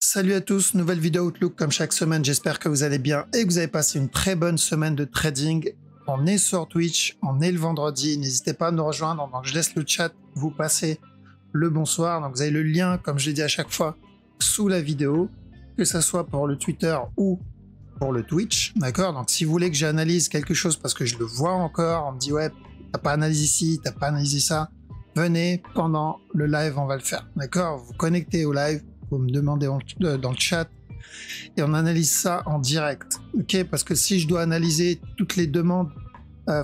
Salut à tous, nouvelle vidéo Outlook comme chaque semaine, j'espère que vous allez bien et que vous avez passé une très bonne semaine de trading. On est sur Twitch, on est le vendredi, n'hésitez pas à nous rejoindre, donc je laisse le chat vous passer le bonsoir. Donc vous avez le lien, comme je l'ai dit à chaque fois, sous la vidéo, que ce soit pour le Twitter ou pour le Twitch, d'accord? Donc si vous voulez que j'analyse quelque chose parce que je le vois encore, on me dit ouais, t'as pas analysé ci, t'as pas analysé ça, venez pendant le live, on va le faire, d'accord? Vous connectez au live, vous me demandez dans le chat et on analyse ça en direct, ok? Parce que si je dois analyser toutes les demandes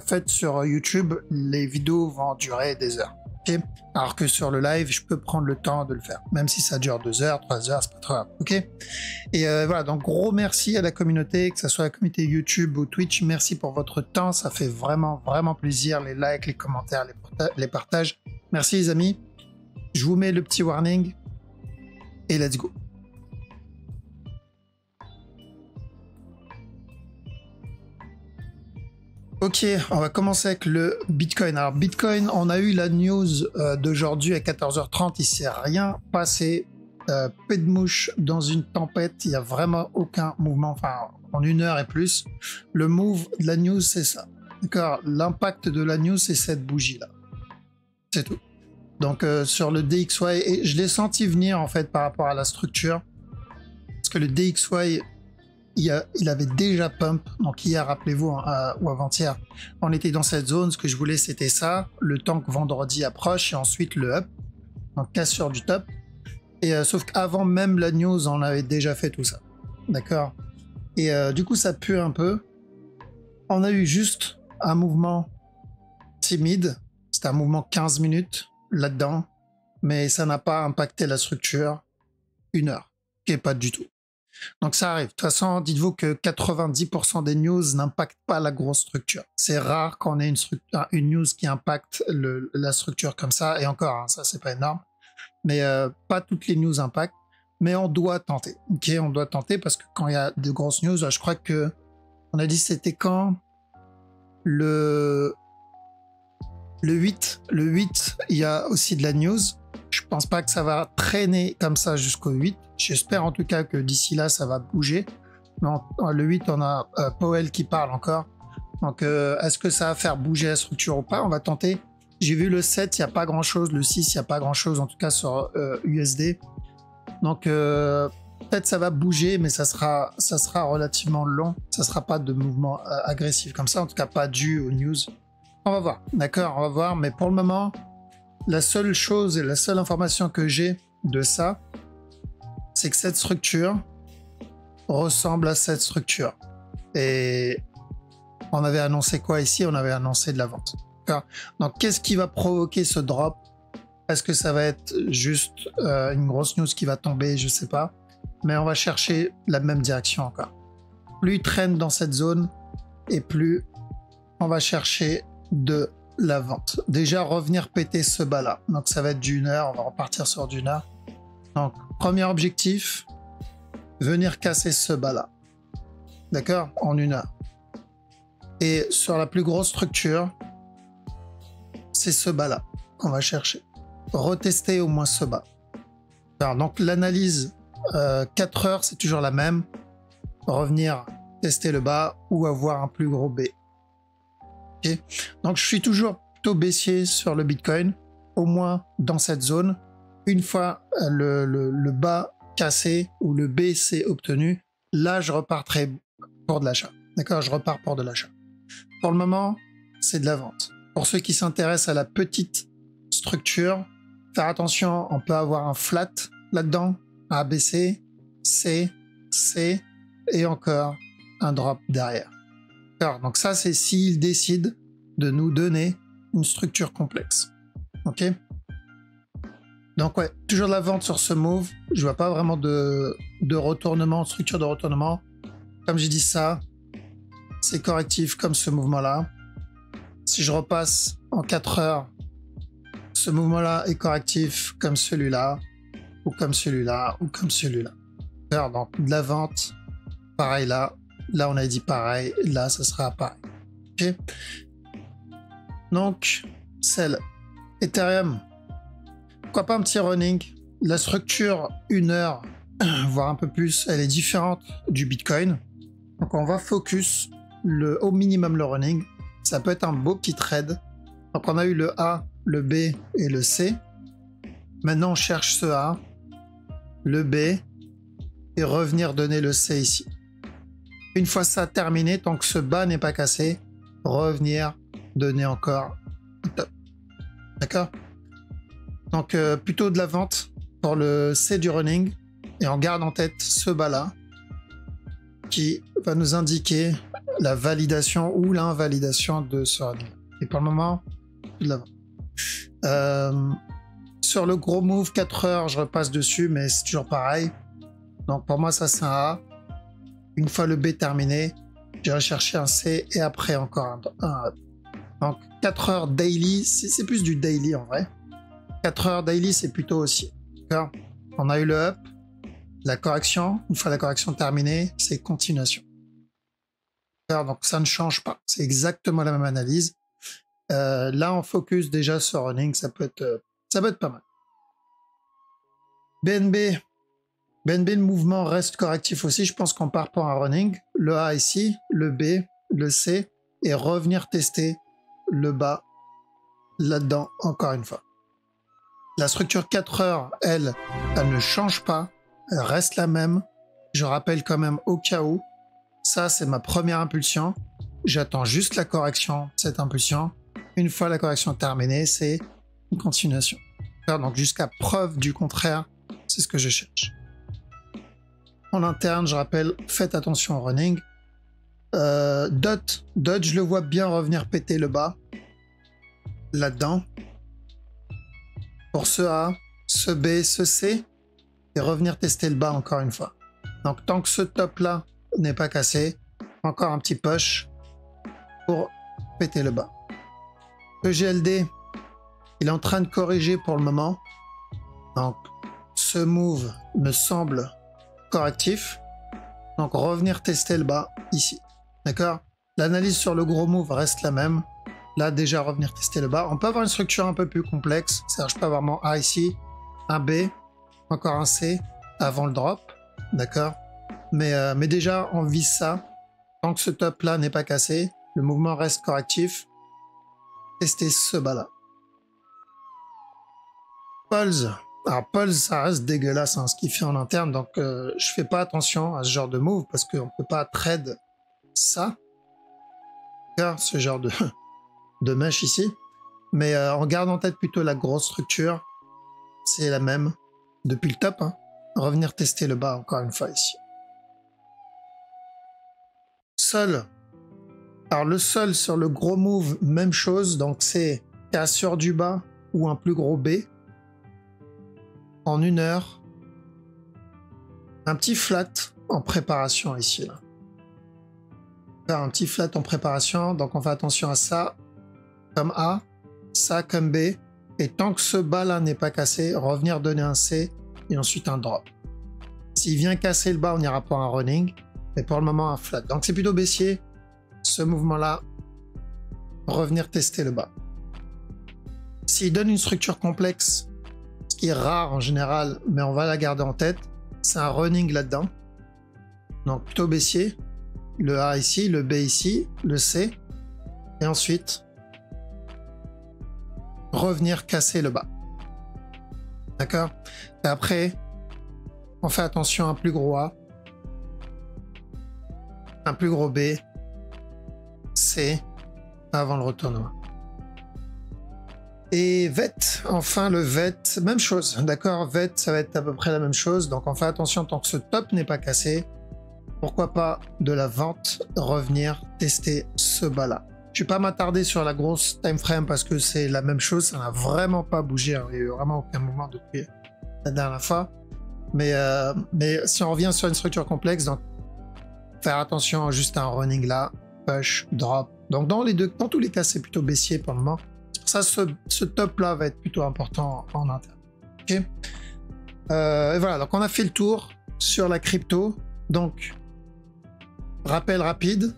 faites sur YouTube, les vidéos vont durer des heures, ok? Alors que sur le live, je peux prendre le temps de le faire, même si ça dure 2 heures, 3 heures, c'est pas trop grave, ok? Et voilà, donc gros merci à la communauté, que ce soit la communauté YouTube ou Twitch, merci pour votre temps, ça fait vraiment plaisir, les likes, les commentaires, les partages. Merci les amis, je vous mets le petit warning et let's go. Ok, on va commencer avec le Bitcoin. Alors Bitcoin, on a eu la news d'aujourd'hui à 14h30, il s'est rien passé. Peu de mouche dans une tempête, il n'y a vraiment aucun mouvement, enfin en 1 heure et plus. Le move de la news, c'est ça. D'accord, l'impact de la news, c'est cette bougie-là. C'est tout. Donc sur le DXY, et je l'ai senti venir en fait par rapport à la structure, parce que le DXY, il avait déjà pump, donc hier, rappelez-vous, ou avant-hier, on était dans cette zone, ce que je voulais c'était ça, le temps que vendredi approche, et ensuite le up, donc cassure du top, et sauf qu'avant même la news, on avait déjà fait tout ça, d'accord? Et du coup, ça pue un peu. On a eu juste un mouvement timide, c'était un mouvement 15 minutes, là-dedans, mais ça n'a pas impacté la structure 1 heure, qui est pas du tout. Donc ça arrive. De toute façon, dites-vous que 90% des news n'impactent pas la grosse structure. C'est rare qu'on ait une news qui impacte la structure comme ça, et encore, hein, ça c'est pas énorme, mais pas toutes les news impactent, mais on doit tenter. Ok, on doit tenter parce que quand il y a de grosses news, je crois que on a dit c'était quand le 8, il y a aussi de la news. Je pense pas que ça va traîner comme ça jusqu'au 8. J'espère en tout cas que d'ici là, ça va bouger. Non, le 8, on a Powell qui parle encore. Donc, est-ce que ça va faire bouger la structure ou pas? On va tenter. J'ai vu le 7, il n'y a pas grand-chose. Le 6, il n'y a pas grand-chose, en tout cas sur USD. Donc, peut-être ça va bouger, mais ça sera relativement long. Ça sera pas de mouvement agressif comme ça, en tout cas pas dû aux news. On va voir, d'accord, on va voir, mais pour le moment, la seule chose et la seule information que j'ai de ça, c'est que cette structure ressemble à cette structure. Et on avait annoncé quoi ici? On avait annoncé de la vente. Donc, qu'est-ce qui va provoquer ce drop? Est-ce que ça va être juste une grosse news qui va tomber? Je sais pas. Mais on va chercher la même direction encore. Plus il traîne dans cette zone, et plus on va chercher de la vente. Déjà revenir péter ce bas là, donc ça va être du 1 heure, on va repartir sur du 1 heure. Donc premier objectif, venir casser ce bas là, d'accord, en 1 heure. Et sur la plus grosse structure, c'est ce bas là qu'on va chercher, retester au moins ce bas. Alors, donc l'analyse 4 heures, c'est toujours la même, revenir tester le bas ou avoir un plus gros B. Okay. Donc je suis toujours plutôt baissier sur le Bitcoin, au moins dans cette zone. Une fois le bas cassé ou le BC obtenu, là je repartirai pour de l'achat. D'accord, je repars pour de l'achat. Pour le moment, c'est de la vente. Pour ceux qui s'intéressent à la petite structure, faire attention, on peut avoir un flat là-dedans, ABC, C, C et encore un drop derrière. Donc ça, c'est s'il décide de nous donner une structure complexe. Ok. Donc ouais, toujours de la vente sur ce move. Je vois pas vraiment de retournement, structure de retournement. Comme j'ai dit ça, c'est correctif comme ce mouvement-là. Si je repasse en 4 heures, ce mouvement-là est correctif comme celui-là, ou comme celui-là, ou comme celui-là. Donc de la vente, pareil là. Là, on a dit pareil. Là, ça sera pareil. Ok. Donc, celle Ethereum. Pourquoi pas un petit running? La structure 1 heure voir un peu plus, elle est différente du Bitcoin. Donc on va focus au minimum le running. Ça peut être un beau petit trade. Donc on a eu le A, le B et le C. Maintenant on cherche ce A, le B et revenir donner le C ici. Une fois ça terminé, tant que ce bas n'est pas cassé, revenir donner encore un top. D'accord? Donc plutôt de la vente pour le C du running et on garde en tête ce bas là qui va nous indiquer la validation ou l'invalidation de ce running. Et pour le moment, de la vente. Sur le gros move 4 heures, je repasse dessus, mais c'est toujours pareil. Donc pour moi, ça c'est un A. Une fois le B terminé, j'irai chercher un C et après encore un A. Donc 4 heures daily, c'est plus du daily en vrai. 4 heures daily, c'est plutôt aussi. On a eu le up, la correction. Une fois la correction terminée, c'est continuation. Donc ça ne change pas. C'est exactement la même analyse. Là, on focus déjà sur running. Ça peut être pas mal. BNB, le mouvement reste correctif aussi. Je pense qu'on part pour un running. Le A ici, le B, le C et revenir tester le bas là-dedans encore une fois. La structure 4 heures, elle ne change pas. Elle reste la même. Je rappelle quand même au cas où. Ça, c'est ma première impulsion. J'attends juste la correction de cette impulsion. Une fois la correction terminée, c'est une continuation. Donc jusqu'à preuve du contraire, c'est ce que je cherche. En interne, je rappelle, faites attention au running. Dodge, je le vois bien revenir péter le bas. Là-dedans. Pour ce A, ce B, ce C. Et revenir tester le bas encore une fois. Donc tant que ce top-là n'est pas cassé, encore un petit push pour péter le bas. EGLD, il est en train de corriger pour le moment. Donc ce move me semble correctif. Donc revenir tester le bas ici. D'accord? L'analyse sur le gros move reste la même. Là déjà revenir tester le bas. On peut avoir une structure un peu plus complexe. C'est-à-dire je peux avoir mon A ici, un B, encore un C avant le drop. D'accord? Mais déjà on vise ça. Tant que ce top là n'est pas cassé, le mouvement reste correctif. Tester ce bas là. Pulse. Alors Pulse, ça reste dégueulasse hein, ce qu'il fait en interne, donc je fais pas attention à ce genre de move parce qu'on peut pas trade ça, ce genre de mèche ici. Mais on garde en tête plutôt la grosse structure, c'est la même depuis le top. Hein. Revenir tester le bas encore une fois ici. Sol. Alors le sol sur le gros move, même chose, donc c'est cassure du bas ou un plus gros B. En 1 heure, un petit flat en préparation ici. Là. Faire un petit flat en préparation, donc on fait attention à ça comme A, ça comme B, et tant que ce bas là n'est pas cassé, revenir donner un C et ensuite un drop. S'il vient casser le bas, on ira pour un running, mais pour le moment un flat. Donc c'est plutôt baissier, ce mouvement là, revenir tester le bas. S'il donne une structure complexe, qui est rare en général, mais on va la garder en tête. C'est un running là-dedans. Donc plutôt baissier. Le A ici, le B ici, le C. Et ensuite, revenir casser le bas. D'accord? Et après, on fait attention à un plus gros A. Un plus gros B. C. Avant le retournement. Et VET, enfin le VET, même chose, d'accord, VET ça va être à peu près la même chose, donc on fait attention tant que ce top n'est pas cassé, pourquoi pas de la vente, revenir tester ce bas là. Je vais pas m'attarder sur la grosse time frame parce que c'est la même chose, ça n'a vraiment pas bougé, hein. Il n'y a eu vraiment aucun mouvement depuis la dernière fois, mais si on revient sur une structure complexe, donc faire attention juste à un running là, push, drop, donc dans tous les cas c'est plutôt baissier pour le moment. Ça, ce top-là va être plutôt important en interne. Ok. Et voilà, donc on a fait le tour sur la crypto. Donc, rappel rapide,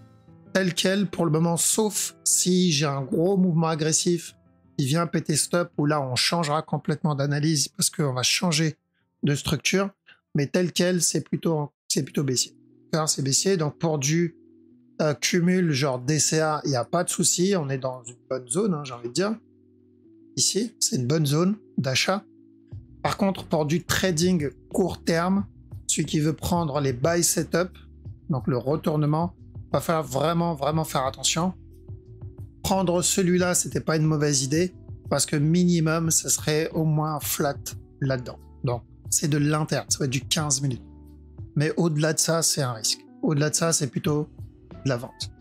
tel quel pour le moment, sauf si j'ai un gros mouvement agressif qui vient péter stop, où là on changera complètement d'analyse parce qu'on va changer de structure. mais tel quel, c'est plutôt baissier. C'est baissier, donc pour du cumul genre DCA, il n'y a pas de souci, on est dans une bonne zone, hein, j'ai envie de dire. Ici, c'est une bonne zone d'achat. Par contre, pour du trading court terme, celui qui veut prendre les buy setup, donc le retournement, va falloir vraiment faire attention. Prendre celui-là, c'était pas une mauvaise idée, parce que minimum, ce serait au moins flat là-dedans. Donc, c'est de l'interne, ça va être du 15 minutes. Mais au-delà de ça, c'est un risque. Au-delà de ça, c'est plutôt de la vente.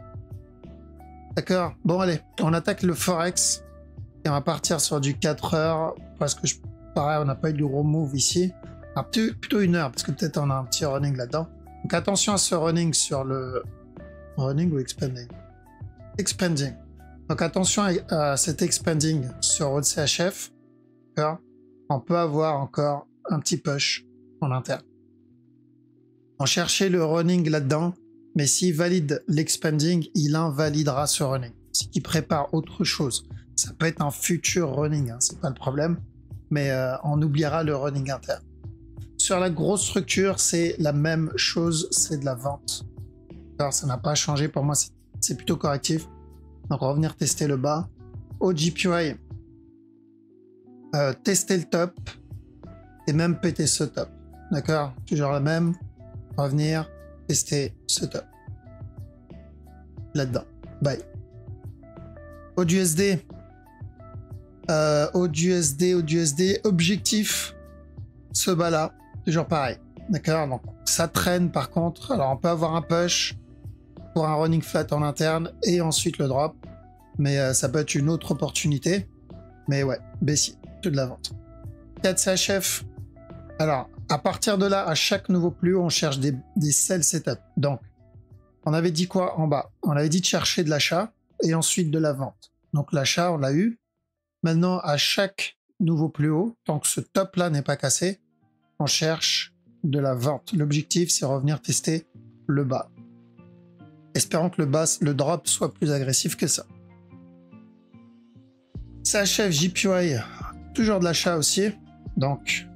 D'accord? Bon, allez, on attaque le Forex, et on va partir sur du 4 heures, parce que pareil, on n'a pas eu de gros move ici. Alors, plutôt 1 heure, parce que peut-être on a un petit running là-dedans. Donc attention à ce running sur le... Running ou expanding? Expanding. Donc attention à cet expanding sur OCHF. On peut avoir encore un petit push en interne. On cherchait le running là-dedans, mais s'il valide l'expanding, il invalidera ce running. S'il prépare autre chose. Ça peut être un futur running, hein, c'est pas le problème, mais on oubliera le running interne. Sur la grosse structure, c'est la même chose, c'est de la vente. Alors, ça n'a pas changé, pour moi c'est plutôt correctif. Donc revenir tester le bas. Au GPY, tester le top et même péter ce top. D'accord? Toujours la même. Revenir, tester ce top. Là-dedans. Bye. Au USD, objectif, ce bas là, toujours pareil. D'accord? Donc ça traîne par contre. Alors on peut avoir un push pour un running flat en interne et ensuite le drop. Mais ça peut être une autre opportunité. Mais ouais, baissier, tout de la vente. 4 CHF. Alors, à partir de là, à chaque nouveau plus haut, on cherche des sell setup. Donc, on avait dit quoi en bas? On avait dit de chercher de l'achat et ensuite de la vente. Donc l'achat, on l'a eu. Maintenant, à chaque nouveau plus haut, tant que ce top-là n'est pas cassé, on cherche de la vente. L'objectif, c'est revenir tester le bas. Espérons que le drop soit plus agressif que ça. CHF, JPY, toujours de l'achat aussi. Donc,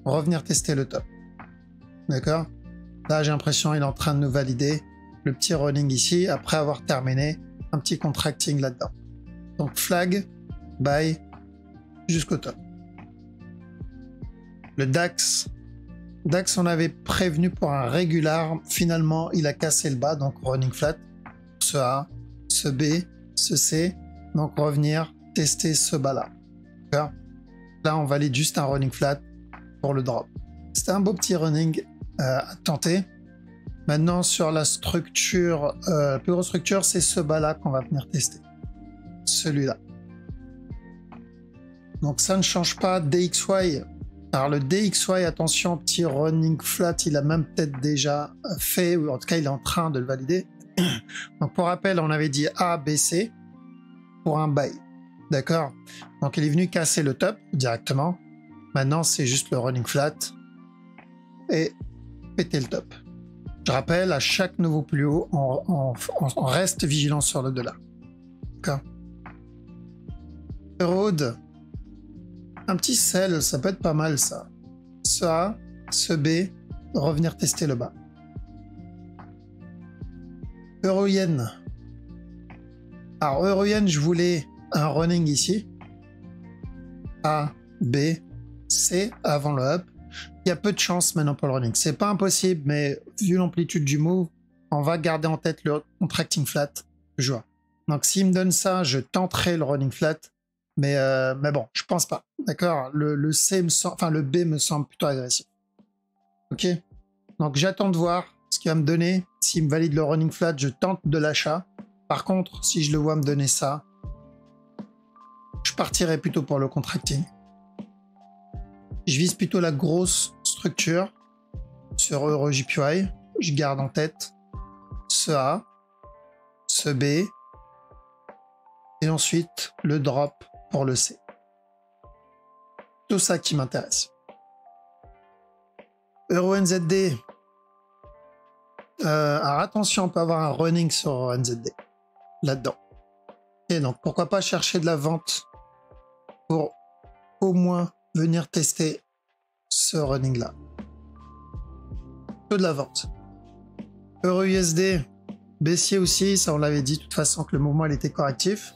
revenir tester le top. D'accord? Là, j'ai l'impression qu'il est en train de nous valider le petit running ici, après avoir terminé un petit contracting là-dedans. Donc, flag, buy, jusqu'au top. Le DAX. DAX, on avait prévenu pour un régular. Finalement, il a cassé le bas, donc running flat. Ce A, ce B, ce C. Donc, revenir tester ce bas-là. D'accord? Là, on valide juste un running flat pour le drop. C'était un beau petit running à tenter. Maintenant, sur la structure, la plus grosse structure, c'est ce bas-là qu'on va venir tester. Celui-là. Donc, ça ne change pas. DXY. Alors, le DXY, attention, petit running flat, il a même peut-être déjà fait, ou en tout cas, il est en train de le valider. Donc, pour rappel, on avait dit A, B, C pour un buy. D'accord? Donc, il est venu casser le top directement. Maintenant, c'est juste le running flat et péter le top. Je rappelle, à chaque nouveau plus haut, on reste vigilant sur le dollar. D'accord? Euroad, un petit sell, ça peut être pas mal ça. Ce A, ce B, revenir tester le bas. Euro-yen. Alors, euro-yen, je voulais un running ici. A, B, C avant le up. Il y a peu de chance maintenant pour le running. C'est pas impossible, mais vu l'amplitude du move, on va garder en tête le contracting flat je vois. Donc s'il me donne ça, je tenterai le running flat, mais bon, je pense pas. D'accord? Le C me semble, enfin le B me semble plutôt agressif. Ok? Donc j'attends de voir ce qu'il va me donner. S'il me valide le running flat, je tente de l'achat. Par contre, si je le vois me donner ça, je partirai plutôt pour le contracting. Je vise plutôt la grosse structure sur EUR-JPY. Je garde en tête ce A, ce B, et ensuite le drop pour le C. Tout ça qui m'intéresse. Euro-NZD. Alors attention, on peut avoir un running sur NZD là-dedans. Et donc pourquoi pas chercher de la vente pour au moins venir tester ce running là. Plutôt de la vente. EURUSD, baissier aussi, ça on l'avait dit de toute façon que le mouvement il était correctif.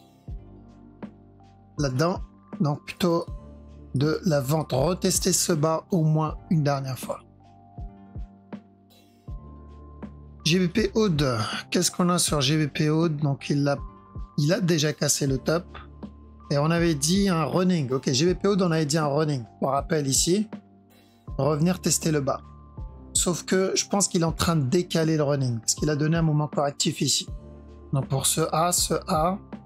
Là-dedans, donc plutôt de la vente. Retester ce bas au moins une dernière fois. GBP Aude, qu'est-ce qu'on a sur GBP Aude? Donc il a déjà cassé le top. Et on avait dit un running. Ok, GBP Aude, on avait dit un running. Pour rappel ici, revenir tester le bas. Sauf que je pense qu'il est en train de décaler le running. Parce qu'il a donné un mouvement correctif ici. Donc pour ce A,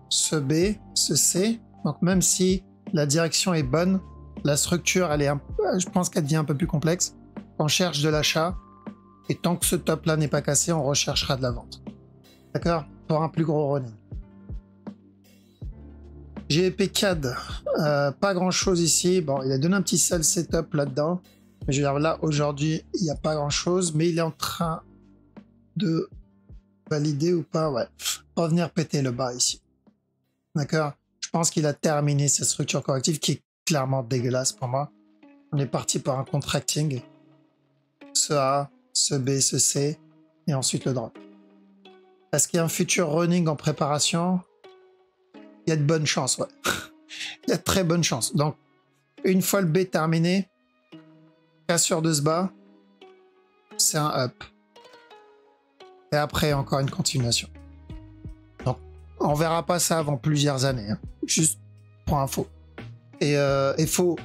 ce B, ce C. Donc même si la direction est bonne, la structure, elle est je pense qu'elle devient un peu plus complexe. On cherche de l'achat. Et tant que ce top-là n'est pas cassé, on recherchera de la vente. D'accord? Pour un plus gros running. GBP CAD, pas grand-chose ici. Bon, il a donné un petit sell setup là-dedans. Mais je veux dire, là, aujourd'hui, il n'y a pas grand-chose. Mais il est en train de valider ou pas? Ouais. Revenir péter le bas ici. D'accord? Je pense qu'il a terminé cette structure corrective qui est clairement dégueulasse pour moi. On est parti pour un contracting. Ce A, ce B, ce C, et ensuite le drop. Est-ce qu'il y a un futur running en préparation? Il y a de bonnes chances, ouais. Il y a de très bonnes chances. Donc, une fois le B terminé, cassure de ce bas, c'est un up. Et après, encore une continuation. Donc, on verra pas ça avant plusieurs années. Hein. Juste pour info. Et il faut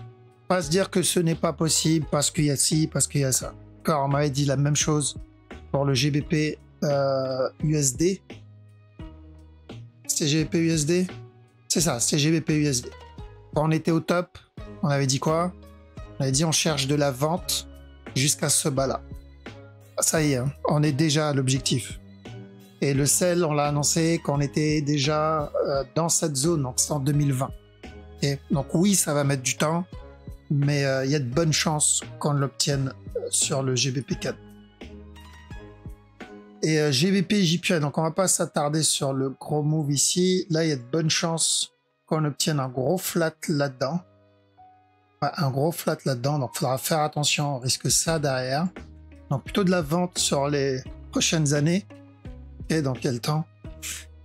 pas se dire que ce n'est pas possible parce qu'il y a ci, parce qu'il y a ça. Encore, on m'avait dit la même chose pour le GBP USD. C'est GBP USD? C'est ça, c'est GBP USD. Quand on était au top, on avait dit quoi? On avait dit on cherche de la vente jusqu'à ce bas-là. Ça y est, hein, on est déjà à l'objectif. Et le sell, on l'a annoncé quand on était déjà dans cette zone, donc c'est en 2020. Okay, donc oui, ça va mettre du temps, mais il y a de bonnes chances qu'on l'obtienne sur le GBP 4. Et GBP JPY, donc on va pas s'attarder sur le gros move ici. Là, il y a de bonnes chances qu'on obtienne un gros flat là-dedans. Ouais, un gros flat là-dedans, donc il faudra faire attention, on risque ça derrière. Donc plutôt de la vente sur les prochaines années. Et dans quel temps?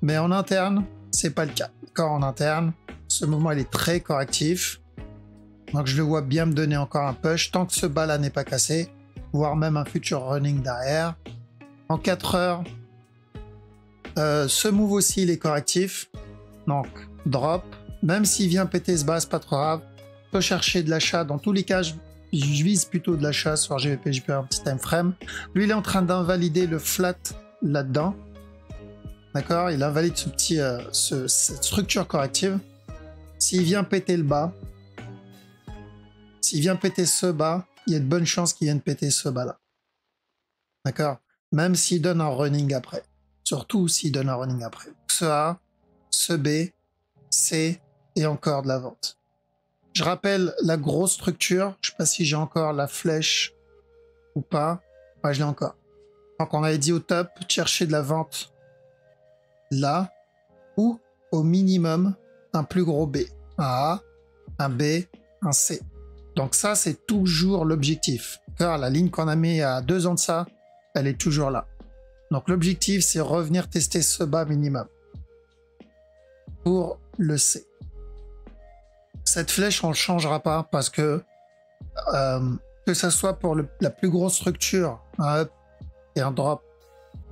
Mais en interne, c'est pas le cas. D'accord, en interne, ce mouvement il est très correctif. Donc je le vois bien me donner encore un push tant que ce bas là n'est pas cassé, voire même un futur running derrière. En 4 heures, ce move aussi il est correctif. Donc drop, même s'il vient péter ce bas, c'est pas trop grave. Faut chercher de l'achat. Dans tous les cas, je vise plutôt de l'achat sur GBP, JPY un petit time frame. Lui il est en train d'invalider le flat là-dedans. D'accord, il invalide ce petit, cette structure corrective. S'il vient péter le bas, s'il vient péter ce bas, il y a de bonnes chances qu'il vienne péter ce bas-là. D'accord? Même s'il donne un running après. Surtout s'il donne un running après. Ce A, ce B, C et encore de la vente. Je rappelle la grosse structure. Je ne sais pas si j'ai encore la flèche ou pas. Ouais, je l'ai encore. Donc on avait dit au top, chercher de la vente là ou au minimum un plus gros B. Un A, un B, un C. Donc ça, c'est toujours l'objectif. La ligne qu'on a mis à 2 ans de ça, elle est toujours là. Donc l'objectif, c'est revenir tester ce bas minimum. Pour le C. Cette flèche, on ne changera pas parce que ça soit pour la plus grosse structure, un up et un drop,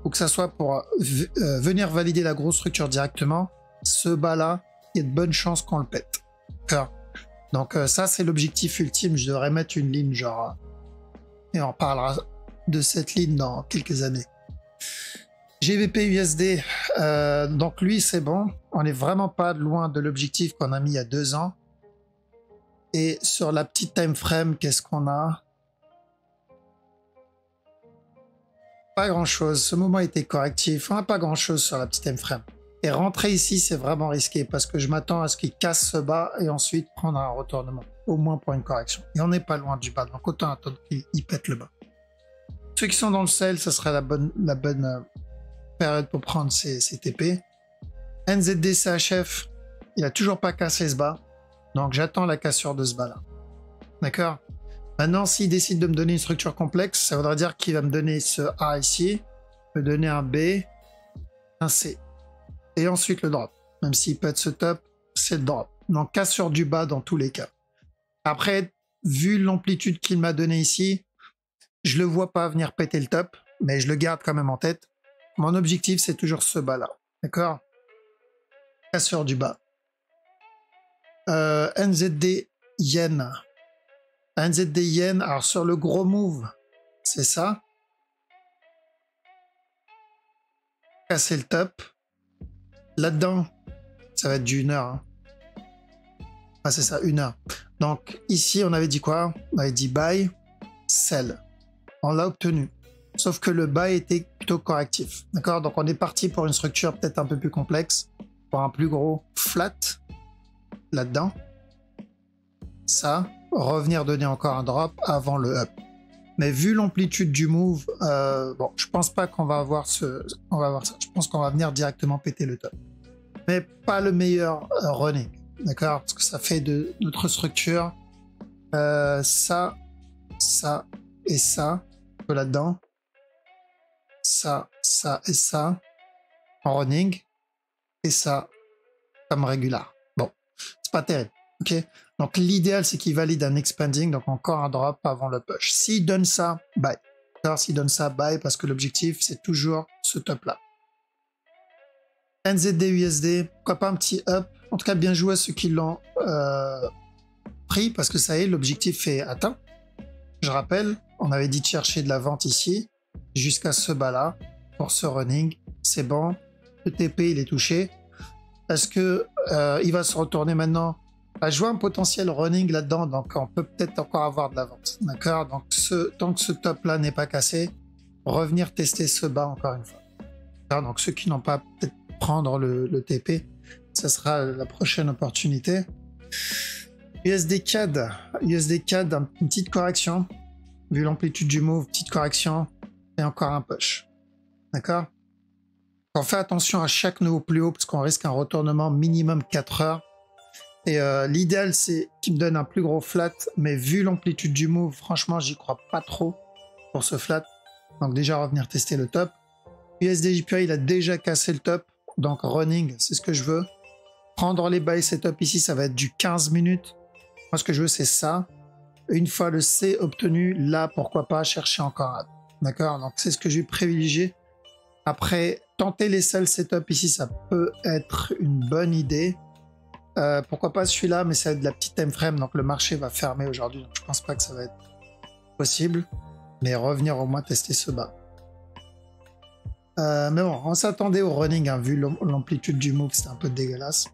ou que ça soit pour venir valider la grosse structure directement, ce bas-là, il y a de bonnes chances qu'on le pète. Donc ça, c'est l'objectif ultime. Je devrais mettre une ligne genre... et on parlera de cette ligne dans quelques années. GBP USD, donc lui, c'est bon. On n'est vraiment pas loin de l'objectif qu'on a mis il y a 2 ans. Et sur la petite time frame, qu'est-ce qu'on a? Pas grand-chose. Ce mouvement était correctif. On n'a pas grand-chose sur la petite time frame. Et rentrer ici, c'est vraiment risqué parce que je m'attends à ce qu'il casse ce bas et ensuite prendre un retournement, au moins pour une correction. Et on n'est pas loin du bas, donc autant attendre qu'il pète le bas. Ceux qui sont dans le sell, ce serait la bonne période pour prendre ces TP. NZD CHF, il a toujours pas cassé ce bas, donc j'attends la cassure de ce bas là. D'accord? Maintenant, s'il décide de me donner une structure complexe, ça voudrait dire qu'il va me donner ce A ici, me donner un B, un C. Et ensuite le drop. Même s'il peut être ce top, c'est le drop. Donc cassure du bas dans tous les cas. Après, vu l'amplitude qu'il m'a donné ici, je le vois pas venir péter le top, mais je le garde quand même en tête. Mon objectif, c'est toujours ce bas-là. D'accord? Cassure du bas. NZD Yen. NZD Yen, alors sur le gros move, c'est ça. Casser le top. Là-dedans, ça va être du 1 heure. Hein. Ah, c'est ça, 1 heure. Donc ici, on avait dit quoi? On avait dit buy, sell. On l'a obtenu. Sauf que le buy était plutôt correctif. D'accord? Donc on est parti pour une structure peut-être un peu plus complexe, pour un plus gros flat là-dedans. Ça, revenir donner encore un drop avant le up. Mais vu l'amplitude du move, bon, je pense pas qu'on va avoir ça. Je pense qu'on va venir directement péter le top. Mais pas le meilleur running. D'accord? Parce que ça fait de notre structure ça, ça et ça là-dedans. Ça, ça et ça en running. Et ça comme régular. Bon, c'est pas terrible. Ok? Donc l'idéal, c'est qu'il valide un expanding, donc encore un drop avant le push. S'il donne ça, buy. Alors s'il donne ça, buy, parce que l'objectif, c'est toujours ce top-là. NZD USD, pourquoi pas un petit up? En tout cas, bien joué à ceux qui l'ont pris, parce que ça y est, l'objectif est atteint. Je rappelle, on avait dit de chercher de la vente ici, jusqu'à ce bas-là, pour ce running. C'est bon, le TP, il est touché. Est-ce que il va se retourner maintenant? Je vois un potentiel running là-dedans, donc on peut peut-être encore avoir de la vente. D'accord? Donc tant que ce top-là n'est pas cassé, revenir tester ce bas encore une fois. Alors, donc ceux qui n'ont pas peut-être prendre le TP, ça sera la prochaine opportunité. USD CAD, une petite correction. Vu l'amplitude du move, petite correction et encore un push. D'accord? On fait attention à chaque nouveau plus haut parce qu'on risque un retournement minimum 4 heures. Et l'idéal, c'est qu'il me donne un plus gros flat, mais vu l'amplitude du move, franchement, j'y crois pas trop pour ce flat. Donc déjà, revenir tester le top. USD JPY, il a déjà cassé le top, donc running, c'est ce que je veux. Prendre les buy setup ici, ça va être du 15 minutes. Moi, ce que je veux, c'est ça. Une fois le C obtenu, là, pourquoi pas chercher encore un. D'accord? Donc c'est ce que je vais privilégier. Après, tenter les sell setup ici, ça peut être une bonne idée. Pourquoi pas celui-là, mais ça va être de la petite time frame, donc le marché va fermer aujourd'hui, donc je pense pas que ça va être possible. Mais revenir au moins tester ce bas. Mais bon, on s'attendait au running, hein, vu l'amplitude du move, c'était un peu dégueulasse.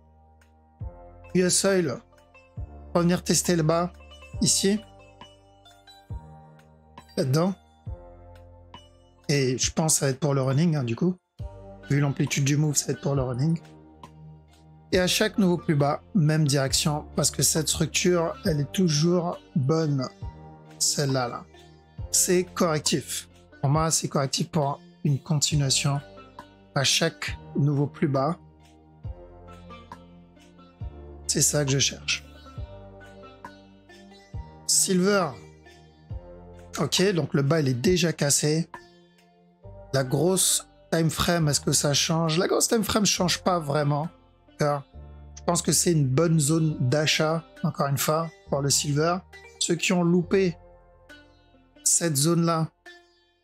US Oil, revenir tester le bas, ici. Là-dedans. Et je pense que ça va être pour le running, hein, du coup. Vu l'amplitude du move, ça va être pour le running. Et à chaque nouveau plus bas, même direction, parce que cette structure, elle est toujours bonne. Celle-là, là. C'est correctif. Pour moi, c'est correctif pour une continuation à chaque nouveau plus bas. C'est ça que je cherche. Silver. Ok, donc le bas, il est déjà cassé. La grosse time frame, est-ce que ça change? La grosse time frame ne change pas vraiment. Je pense que c'est une bonne zone d'achat, encore une fois, pour le silver. Ceux qui ont loupé cette zone-là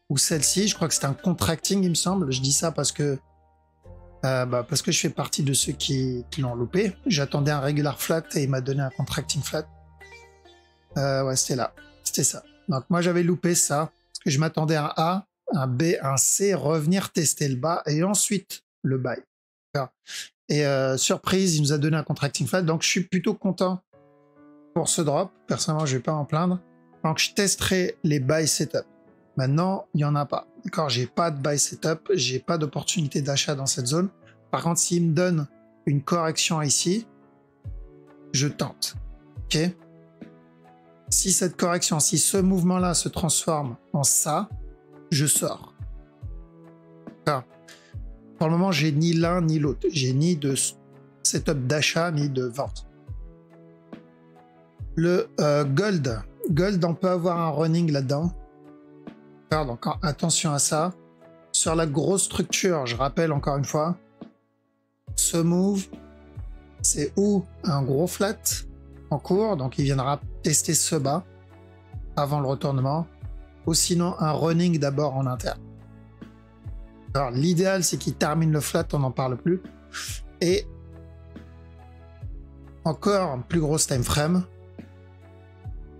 ou celle-ci, je crois que c'est un contracting, il me semble. Je dis ça parce que je fais partie de ceux qui l'ont loupé. J'attendais un regular flat et il m'a donné un contracting flat. Ouais, c'était là. C'était ça. Donc moi, j'avais loupé ça parce que je m'attendais à un A, un B, un C, revenir tester le bas et ensuite le buy. Et surprise, il nous a donné un contracting flat, donc je suis plutôt content pour ce drop. Personnellement, je vais pas en plaindre. Donc je testerai les buy setup. Maintenant, il n'y en a pas. D'accord, j'ai pas de buy setup, j'ai pas d'opportunité d'achat dans cette zone. Par contre, s'il me donne une correction ici, je tente. Ok. Si cette correction, si ce mouvement-là se transforme en ça, je sors. D'accord. Pour le moment, j'ai ni l'un ni l'autre. J'ai ni de setup d'achat ni de vente. Le gold. Gold, on peut avoir un running là-dedans. Donc attention à ça. Sur la grosse structure, je rappelle encore une fois, ce move, c'est ou un gros flat en cours, donc il viendra tester ce bas avant le retournement, ou sinon un running d'abord en interne. Alors l'idéal, c'est qu'il termine le flat, on n'en parle plus. Et encore un plus gros time frame.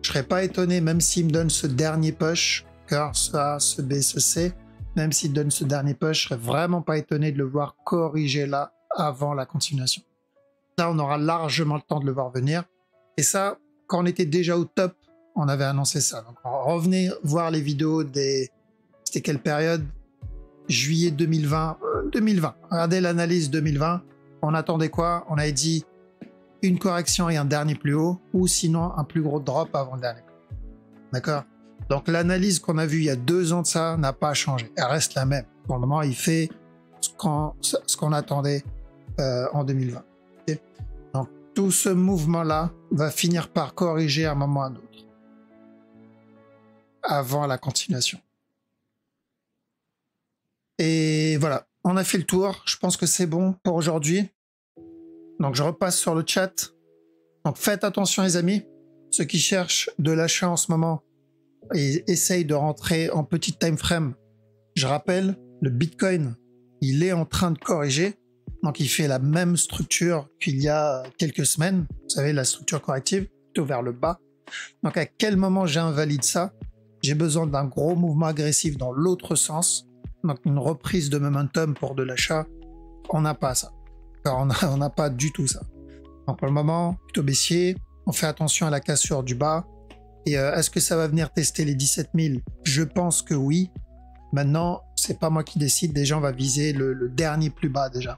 Je serais pas étonné, même s'il me donne ce dernier push, car ce A, ce B, ce C, même s'il donne ce dernier push, je serais vraiment pas étonné de le voir corriger là avant la continuation. Là, on aura largement le temps de le voir venir. Et ça, quand on était déjà au top, on avait annoncé ça. Donc, revenez voir les vidéos des... C'était quelle période? Juillet 2020. 2020. Regardez l'analyse 2020. On attendait quoi? On avait dit une correction et un dernier plus haut, ou sinon un plus gros drop avant le dernier. D'accord? Donc l'analyse qu'on a vue il y a 2 ans de ça n'a pas changé. Elle reste la même. Pour le moment, il fait ce qu'on attendait en 2020. Okay? Donc tout ce mouvement-là va finir par corriger à un moment ou à un autre. Avant la continuation. Et voilà, on a fait le tour. Je pense que c'est bon pour aujourd'hui. Donc je repasse sur le chat. Donc faites attention les amis. Ceux qui cherchent de l'achat en ce moment et essayent de rentrer en petit time frame. Je rappelle, le Bitcoin, il est en train de corriger. Donc il fait la même structure qu'il y a quelques semaines. Vous savez, la structure corrective, plutôt vers le bas. Donc à quel moment j'invalide ça? J'ai besoin d'un gros mouvement agressif dans l'autre sens. Donc une reprise de momentum pour de l'achat. On n'a pas ça. On n'a pas du tout ça. Donc pour le moment, plutôt baissier. On fait attention à la cassure du bas. Et est-ce que ça va venir tester les 17 000? Je pense que oui. Maintenant, c'est pas moi qui décide. Déjà, on va viser le dernier plus bas déjà.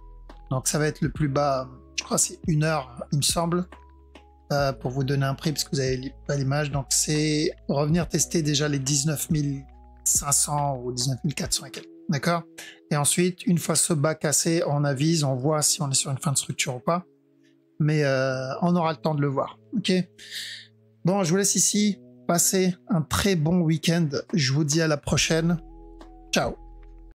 Donc ça va être le plus bas, je crois c'est 1 heure, il me semble, pour vous donner un prix, parce que vous avez pas l'image. Donc c'est revenir tester déjà les 19 500 ou 19 400 et quelques. D'accord? Et ensuite, une fois ce bas cassé, on avise, on voit si on est sur une fin de structure ou pas. Mais on aura le temps de le voir. Ok? Bon, je vous laisse ici. Passez un très bon week-end. Je vous dis à la prochaine. Ciao!